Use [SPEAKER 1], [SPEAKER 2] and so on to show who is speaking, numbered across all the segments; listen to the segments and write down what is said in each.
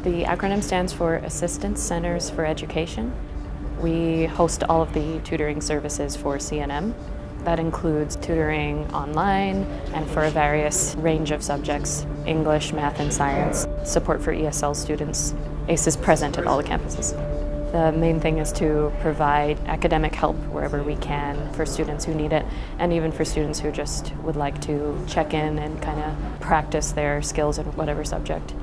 [SPEAKER 1] The acronym stands for Assistance Centers for Education. We host all of the tutoring services for CNM. That includes tutoring online and for a various range of subjects, English, math, and science, support for ESL students. ACE is present at all the campuses. The main thing is to provide academic help wherever we can for students who need it, and even for students who just would like to check in and kind of practice their skills in whatever subject.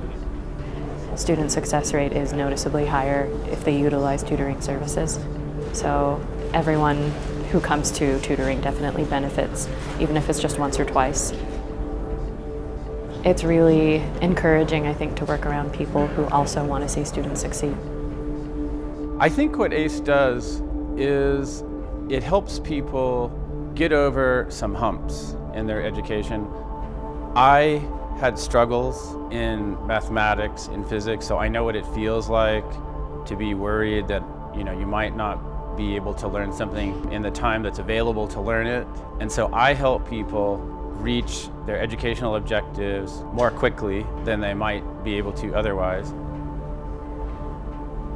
[SPEAKER 1] Student success rate is noticeably higher if they utilize tutoring services. So everyone who comes to tutoring definitely benefits, even if it's just once or twice. It's really encouraging, I think, to work around people who also want to see students succeed.
[SPEAKER 2] I think what ACE does is it helps people get over some humps in their education. I had struggles in mathematics, in physics, so I know what it feels like to be worried that you might not be able to learn something in the time that's available to learn it. And so I help people reach their educational objectives more quickly than they might be able to otherwise.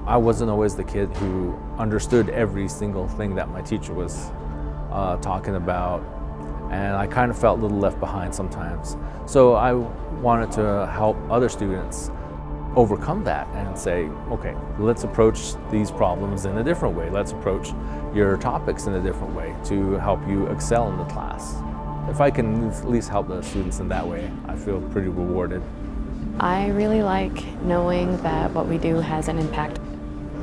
[SPEAKER 3] I wasn't always the kid who understood every single thing that my teacher was talking about, and I kind of felt a little left behind sometimes. So I wanted to help other students overcome that and say, okay, let's approach these problems in a different way. Let's approach your topics in a different way to help you excel in the class. If I can at least help the students in that way, I feel pretty rewarded.
[SPEAKER 1] I really like knowing that what we do has an impact.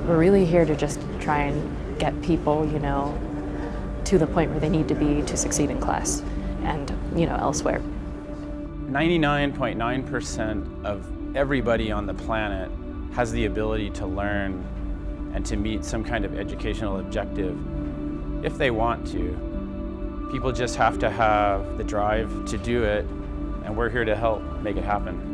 [SPEAKER 1] We're really here to just try and get people, to the point where they need to be to succeed in class and, elsewhere.
[SPEAKER 2] 99.9% of everybody on the planet has the ability to learn and to meet some kind of educational objective if they want to. People just have to have the drive to do it, and we're here to help make it happen.